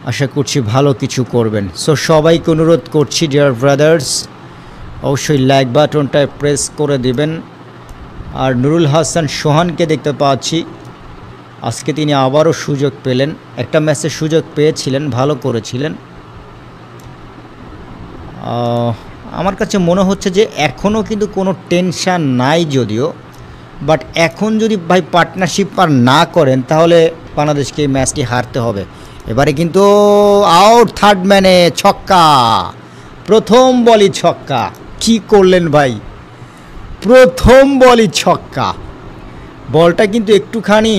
আশা করছি ভালো কিছু করবেন। সো সবাইকে অনুরোধ করছি ডিয়ার ব্রাদার্স, অবশ্যই লাইক বাটনটায় প্রেস করে দিবেন। আর নুরুল হাসান সোহানকে দেখতে পাচ্ছি, আজকে তিনি আবারও সুযোগ পেলেন, একটা ম্যাচে সুযোগ পেয়েছিলেন, ভালো করেছিলেন। আমার কাছে মনে হচ্ছে যে এখনও কিন্তু কোনো টেনশান নাই যদিও, বাট এখন যদি ভাই পার্টনারশিপ আর না করেন তাহলে বাংলাদেশকে এই ম্যাচটি হারতে হবে। এবারে কিন্তু আউট, থার্ড ম্যানে ছক্কা, প্রথম বলই ছক্কা। কি করলেন ভাই, প্রথম বলই ছক্কা। বলটা কিন্তু একটুখানি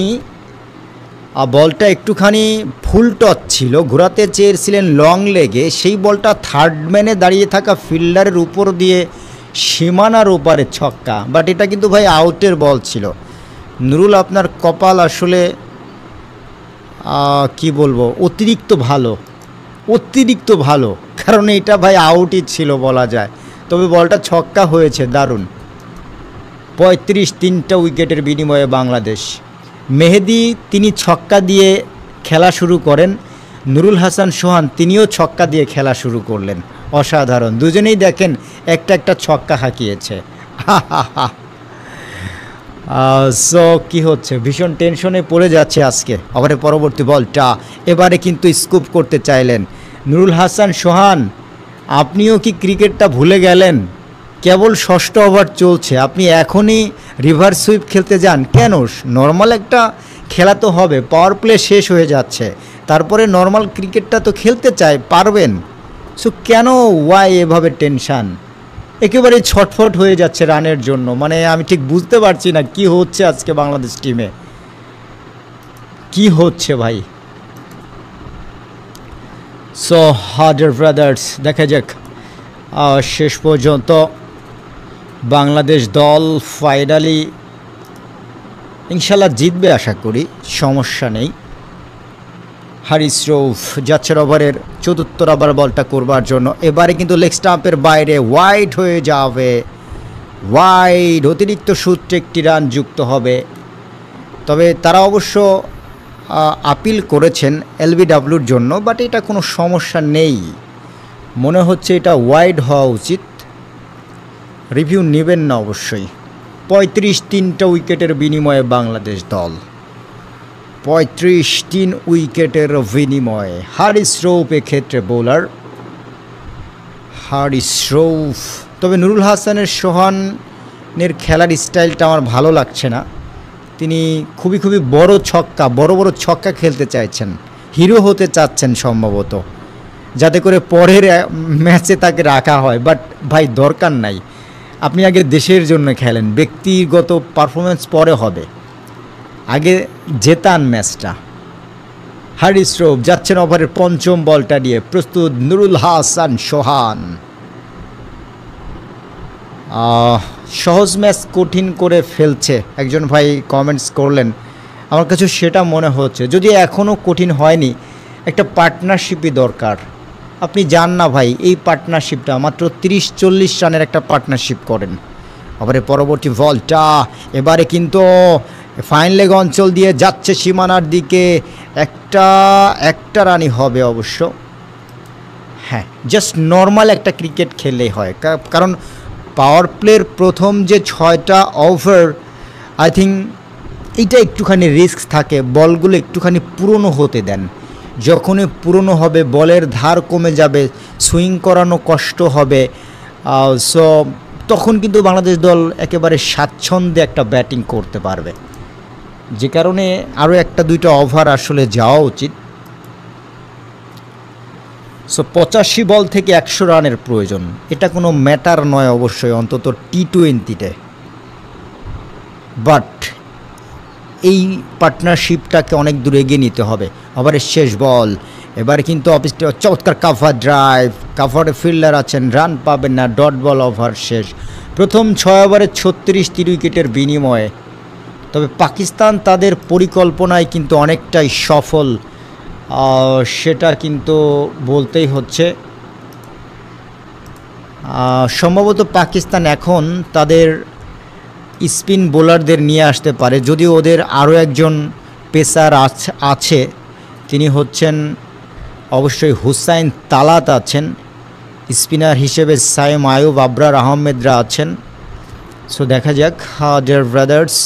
ফুল টচ ছিল, ঘোরাতে চেয়েছিলেন লং লেগে, সেই বলটা থার্ড ম্যানে দাঁড়িয়ে থাকা ফিল্ডারের উপর দিয়ে সীমানার ওপারে ছক্কা। বাট এটা কিন্তু ভাই আউটের বল ছিল। নুরুল, আপনার কপাল আসলে কি বলবো, অতিরিক্ত ভালো, কারণ এটা ভাই আউটই ছিল বলা যায়। তবে বলটা ছক্কা হয়েছে, দারুণ। ৩৫-৩টা উইকেটের বিনিময়ে বাংলাদেশ। মেহেদি তিনি ছক্কা দিয়ে খেলা শুরু করেন, নুরুল হাসান সোহান তিনিও ছক্কা দিয়ে খেলা শুরু করলেন। অসাধারণ, দুজনেই দেখেন একটা ছক্কা হাঁকিয়েছে। সো কী হচ্ছে, ভীষণ টেনশনে পড়ে যাচ্ছে আজকে। আবারে পরবর্তী বলটা এবারে কিন্তু স্কুপ করতে চাইলেন নুরুল হাসান সোহান। আপনিও কি ক্রিকেটটা ভুলে গেলেন? কেবল ষষ্ঠ ওভার চলছে, আপনি এখনই রিভার্স সুইপ খেলতে যান কেন? নর্মাল একটা খেলা তো হবে, পাওয়ার প্লে শেষ হয়ে যাচ্ছে, তারপরে নর্মাল ক্রিকেটটা তো খেলতে চাই, পারবেন। সো কেন ওয়াই এভাবে টেনশান? একেবারে ছটফট হয়ে যাচ্ছে রানের জন্য, মানে আমি ঠিক বুঝতে পারছি না কি হচ্ছে আজকে বাংলাদেশ টিমে, কি হচ্ছে ভাই। সো হার্ডার ব্রাদার্স, দেখা যাক শেষ পর্যন্ত বাংলাদেশ দল ফাইনালি ইনশাল্লাহ জিতবে আশা করি, সমস্যা নেই। হারিস রৌফ যাচ্ছেন ওভারের চতুর্থ ওভার বলটা করবার জন্য। এবারে কিন্তু লেগ স্টাম্পের বাইরে ওয়াইড হয়ে যাবে, ওয়াইড, অতিরিক্ত সূত্রে একটি রান যুক্ত হবে। তবে তারা অবশ্য আপিল করেছেন এলবিডব্লিউর জন্য, বাট এটা কোনো সমস্যা নেই, মনে হচ্ছে এটা ওয়াইড হওয়া উচিত। রিভিউ নেবেন না অবশ্যই। ৩৫-৩টা উইকেটের বিনিময়ে বাংলাদেশ দল, ৩৫ উইকেটের বিনিময়ে। হারিস রৌফ এক্ষেত্রে বোলার, হারিস রৌফ। তবে নুরুল হাসানের সোহানের খেলার স্টাইলটা আমার ভালো লাগছে না। তিনি খুবই বড় ছক্কা খেলতে চাইছেন, হিরো হতে চাচ্ছেন সম্ভবত, যাতে করে পরের ম্যাচে তাকে রাখা হয়। বাট ভাই দরকার নাই, আপনি আগে দেশের জন্য খেলেন, ব্যক্তিগত পারফরমেন্স পরে হবে, আগে জেতান ম্যাচটা। হারিস রৌফ যাচ্ছেন ওভারের পঞ্চম বলটা নিয়ে, প্রস্তুত নুরুল হাসান সোহান। সহজ ম্যাচ কঠিন করে ফেলছে একজন ভাই কমেন্টস করলেন, আমার কাছে সেটা মনে হচ্ছে। যদি এখনও কঠিন হয়নি, একটা পার্টনারশিপই দরকার। আপনি যান না ভাই, এই পার্টনারশিপটা মাত্র 30-40 রানের একটা পার্টনারশিপ করেন। আবার পরবর্তী বলটা এবারে কিন্তু ফাইন লেগ অঞ্চল দিয়ে যাচ্ছে সীমানার দিকে, একটা রানই হবে অবশ্য। হ্যাঁ, জাস্ট নর্মাল একটা ক্রিকেট খেললেই হয়, কারণ পাওয়ার প্লের প্রথম যে 6টা ওভার, আই থিঙ্ক এইটা একটুখানি রিস্ক থাকে, বলগুলো একটুখানি পুরনো হতে দেন। যখনই পুরনো হবে বলের ধার কমে যাবে, সুইং করানো কষ্ট হবে, সো তখন কিন্তু বাংলাদেশ দল একেবারে স্বাচ্ছন্দ্যে একটা ব্যাটিং করতে পারবে, যে কারণে আরও 1-2টা ওভার আসলে যাওয়া উচিত। সো 85 বল থেকে 100 রানের প্রয়োজন, এটা কোনো ম্যাটার নয় অবশ্যই, অন্তত টি-20-তে। বাট এই পার্টনারশিপটাকে অনেক দূর এগিয়ে নিতে হবে। ওভারের শেষ বল, এবার কিন্তু চমৎকার কাভার ড্রাইভ, কাভারে ফিল্ডার আছেন, রান পাবেন না, ডট বল, ওভার শেষ। প্রথম 6 ওভারে 36 উইকেটের বিনিময়ে। তবে পাকিস্তান তাদের পরিকল্পনায় কিন্তু অনেকটাই সফল, সেটা কিন্তু বলতেই হচ্ছে। সম্ভবত পাকিস্তান এখন তাদের স্পিন বোলারদের নিয়ে আসতে পারে, যদিও ওদের আরও একজন পেসার আছে, তিনি হচ্ছেন অবশ্যই হুসাইন তালাত আছেন, স্পিনার হিসেবে সাইম আয়ুব, আবরার আহমেদরা আছেন। সো দেখা যাক ডিয়ার ব্রাদার্স,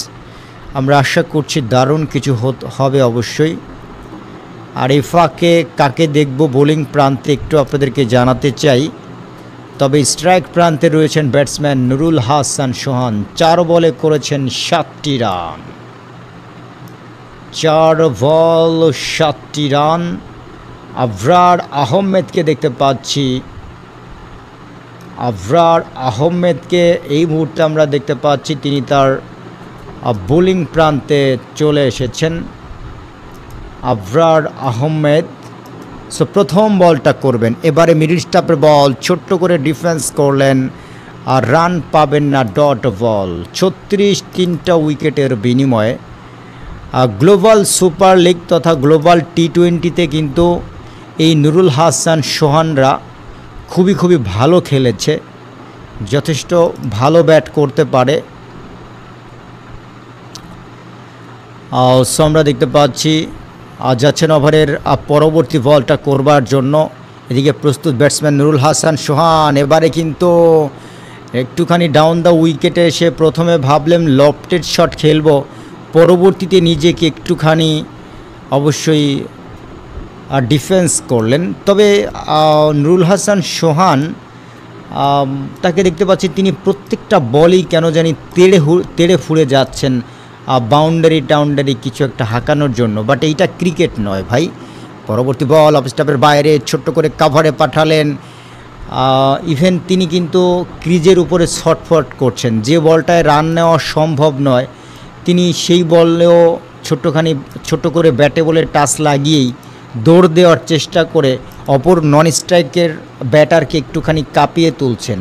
আমরা আশা করছি দারুণ কিছু হবে অবশ্যই। আর এই ফাঁকে কাকে দেখব বোলিং প্রান্তে একটু আপনাদেরকে জানাতে চাই। তবে স্ট্রাইক প্রান্তে রয়েছেন ব্যাটসম্যান নুরুল হাসান সোহান, 4 বলে করেছেন 7টি রান। 4 বল 7টি রান। আবরার আহমেদকে দেখতে পাচ্ছি, আবরার আহমেদকে এই মুহূর্তে আমরা দেখতে পাচ্ছি তিনি তার বোলিং প্রান্তে চলে এসেছেন। আবরার আহমেদ সো প্রথম বলটা করবেন, এবারে মিডল স্টাম্পের বল, ছোট্ট করে ডিফেন্স করলেন আর রান পাবেন না, ডট বল। 36 উইকেটের বিনিময়ে গ্লোবাল সুপার লিগ তথা গ্লোবাল টি20তে কিন্তু এই নুরুল হাসান সোহানরা খুবই ভালো খেলেছে, যথেষ্ট ভালো ব্যাট করতে পারে। সো আমরা দেখতে পাচ্ছি যাচ্ছেন ওভারের পরবর্তী বলটা করবার জন্য। এদিকে প্রস্তুত ব্যাটসম্যান নুরুল হাসান সোহান। এবারে কিন্তু একটুখানি ডাউন দ্য উইকেটে এসে প্রথমে ভাবলেন লফটেড শট খেলবো, পরবর্তীতে নিজেকে একটুখানি অবশ্যই ডিফেন্স করলেন। তবে নুরুল হাসান সোহান তাকে দেখতে পাচ্ছি তিনি প্রত্যেকটা বলই কেন জানি তেড়ে ফুড়ে যাচ্ছেন বাউন্ডারি কিছু একটা হাঁকানোর জন্য, বাট এইটা ক্রিকেট নয় ভাই। পরবর্তী বল অফ স্টাম্পের বাইরে ছোট্ট করে কাভারে পাঠালেন। ইভেন তিনি কিন্তু ক্রিজের উপরে ছটফট করছেন, যে বলটায় রান নেওয়া সম্ভব নয় তিনি সেই বলেও ছোট্ট করে ব্যাটে বলে টাচ লাগিয়েই দৌড় দেওয়ার চেষ্টা করে অপর নন স্ট্রাইকের ব্যাটারকে একটুখানি কাঁপিয়ে তুলছেন।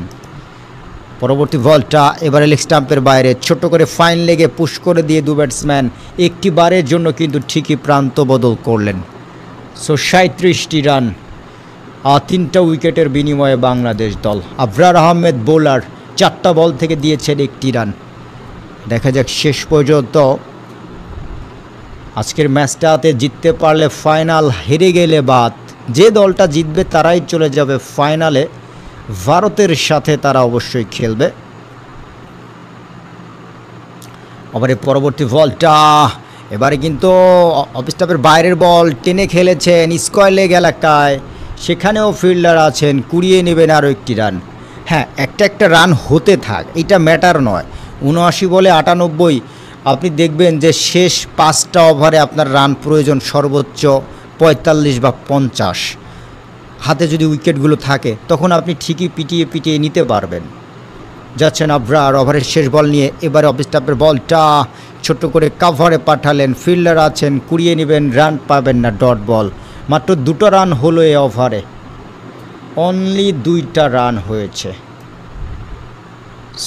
পরবর্তী বলটা এবারে লেগ স্টাম্পের বাইরে ছোট্ট করে ফাইন লেগে পুশ করে দিয়ে দু ব্যাটসম্যান একটি বারের জন্য কিন্তু ঠিকই প্রান্ত বদল করলেন। সো 37টি রান 3টা উইকেটের বিনিময়ে বাংলাদেশ দল। আবরার আহমেদ বোলার 4টা বল থেকে দিয়েছেন 1টি রান। দেখা যাক শেষ পর্যন্ত আজকের ম্যাচটাতে জিততে পারলে ফাইনাল, হেরে গেলে বাদ। যে দলটা জিতবে তারাই চলে যাবে ফাইনালে, ভারতের সাথে তারা অবশ্যই খেলবে। আবার এই পরবর্তী বলটা এবারে কিন্তু অফ স্টাম্পের বাইরের বল টেনে খেলেছেন স্কয়ার লেগ এলাকায়, সেখানেও ফিল্ডার আছেন, কুড়িয়ে নেবেন আরও 1টি রান। হ্যাঁ, একটা রান হতে থাক, এটা ম্যাটার নয়। 79 বলে 98, আপনি দেখবেন যে শেষ 5টা ওভারে আপনার রান প্রয়োজন সর্বোচ্চ 45 বা 50। হাতে যদি উইকেটগুলো থাকে তখন আপনি ঠিকই পিটিয়ে নিতে পারবেন। যাচ্ছেন আবরার ওভারের শেষ বল নিয়ে, এবারে অফ স্টাম্পের বলটা ছোট্ট করে কাভারে পাঠালেন, ফিল্ডার আছেন, কুড়িয়ে নেবেন, রান পাবেন না, ডট বল। মাত্র 2টা রান হলো এই ওভারে, অনলি 2টা রান হয়েছে।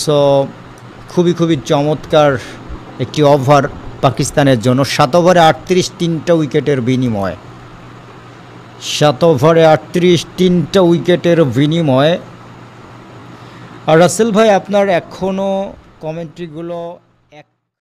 সো খুবই চমৎকার একটি ওভার পাকিস্তানের জন্য। 7 ওভারে 38, 3টা উইকেটের বিনিময়ে। 7 ওভারে 38, 3টা উইকেটের বিনিময়ে। আর রাসেল ভাই, আপনার এখনও কমেন্ট্রিগুলো